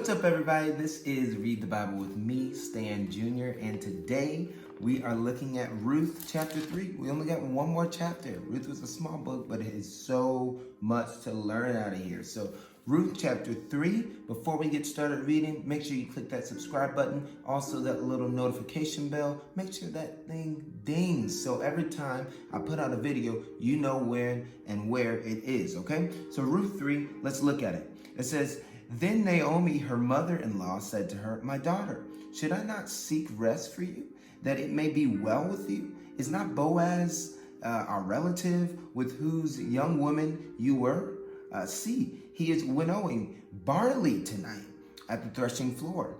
What's up, everybody? This is Read the Bible with me, Stan Jr., and today we are looking at Ruth chapter 3. We only got one more chapter. Ruth was a small book, but it is so much to learn out of here. So Ruth chapter 3, before we get started reading, make sure you click that subscribe button, also that little notification bell. Make sure that thing dings, so every time I put out a video, you know when and where it is, okay? So Ruth 3, let's look at it. It says, "Then Naomi, her mother-in-law, said to her, 'My daughter, should I not seek rest for you, that it may be well with you? Is not Boaz our relative, with whose young woman you were? See, he is winnowing barley tonight at the threshing floor.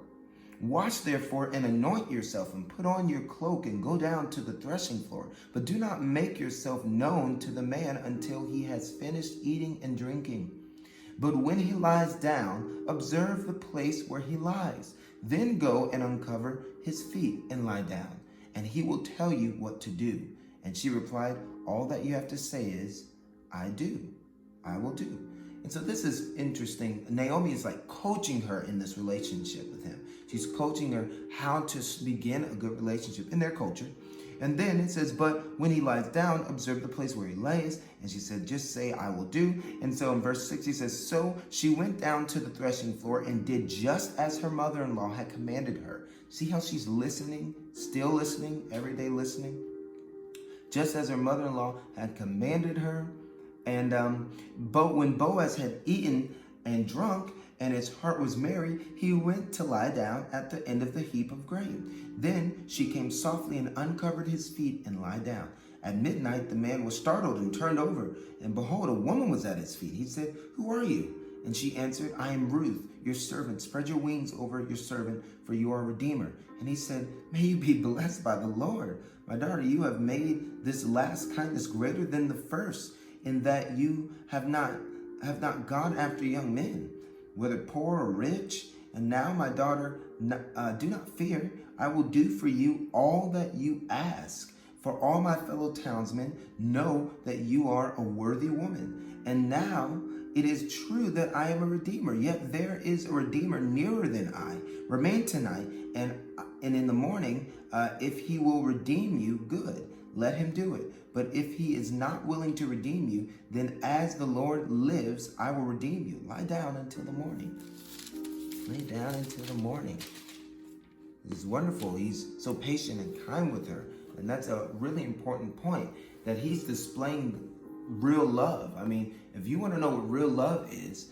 Wash therefore and anoint yourself and put on your cloak and go down to the threshing floor. But do not make yourself known to the man until he has finished eating and drinking. But when he lies down, observe the place where he lies. Then go and uncover his feet and lie down, and he will tell you what to do.' And she replied, 'All that you have to say is, I will do.'" And so this is interesting. Naomi is like coaching her in this relationship with him. She's coaching her how to begin a good relationship in their culture. And then it says, "But when he lies down, observe the place where he lays." And she said, "Just say, I will do." And so in verse 6, he says, "So she went down to the threshing floor and did just as her mother-in-law had commanded her." See how she's listening, still listening, every day listening? Just as her mother-in-law had commanded her. And but when Boaz had eaten and drunk, and his heart was merry, he went to lie down at the end of the heap of grain. Then she came softly and uncovered his feet and lay down. At midnight the man was startled and turned over, and behold, a woman was at his feet. He said, "Who are you?" And she answered, "I am Ruth, your servant. Spread your wings over your servant, for you are a redeemer." And he said, "May you be blessed by the Lord. My daughter, you have made this last kindness greater than the first, in that you have not gone after young men, whether poor or rich. And now, my daughter, do not fear. I will do for you all that you ask. For all my fellow townsmen know that you are a worthy woman. And now it is true that I am a redeemer, yet there is a redeemer nearer than I. Remain tonight, and in the morning, if he will redeem you, good. Let him do it. But if he is not willing to redeem you, then as the Lord lives, I will redeem you. Lie down until the morning." Lay down until the morning. This is wonderful. He's so patient and kind with her. And that's a really important point, that he's displaying real love. I mean, if you want to know what real love is,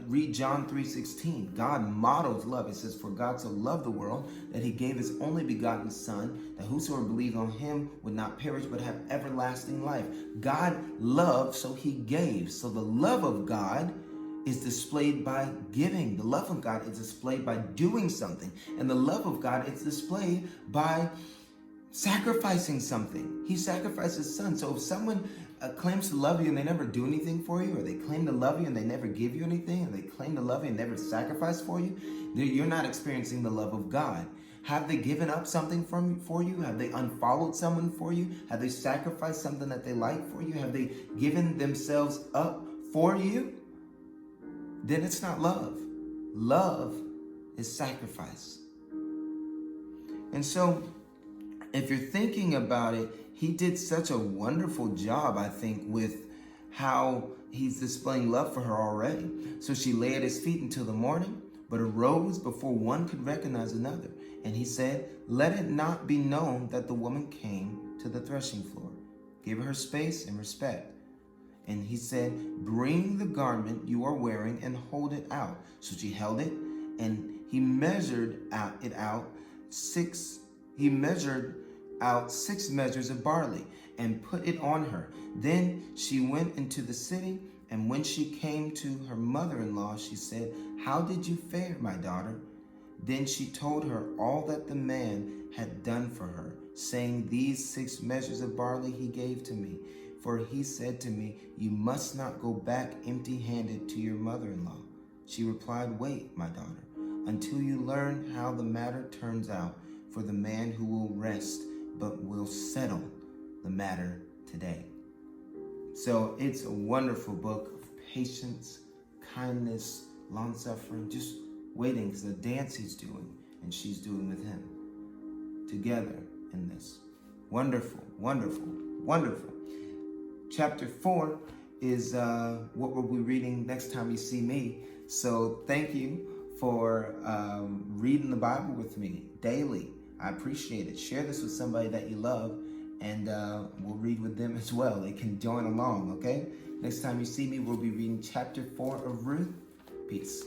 read John 3:16. God models love. It says, "For God so loved the world that he gave his only begotten Son, that whosoever believed on him would not perish but have everlasting life." God loved, so he gave. So the love of God is displayed by giving. The love of God is displayed by doing something. And the love of God is displayed by sacrificing something. He sacrificed his son. So if someone claims to love you and they never do anything for you, or they claim to love you and they never give you anything, and they claim to love you and never sacrifice for you, you're not experiencing the love of God. Have they given up something for you? Have they unfollowed someone for you? Have they sacrificed something that they like for you? Have they given themselves up for you? Then it's not love. Love is sacrifice. And so, if you're thinking about it, he did such a wonderful job, I think, with how he's displaying love for her already. So she lay at his feet until the morning, but arose before one could recognize another. And he said, "Let it not be known that the woman came to the threshing floor. Give her space and respect." And he said, "Bring the garment you are wearing and hold it out." So she held it, and he measured out 6 measures of barley and put it on her. Then she went into the city, and when she came to her mother-in-law, she said, "How did you fare, my daughter?" Then she told her all that the man had done for her, saying, "These 6 measures of barley he gave to me. For he said to me, 'You must not go back empty-handed to your mother-in-law.' She replied, 'Wait, my daughter, until you learn how the matter turns out for the man who will rest, but will settle the matter today." So it's a wonderful book of patience, kindness, long-suffering, just waiting because the dance he's doing and she's doing with him together in this. Wonderful, wonderful, wonderful. Chapter 4 is what we'll be reading next time you see me. So thank you for reading the Bible with me daily. I appreciate it. Share this with somebody that you love, and we'll read with them as well. They can join along, okay? Next time you see me, we'll be reading chapter 4 of Ruth. Peace.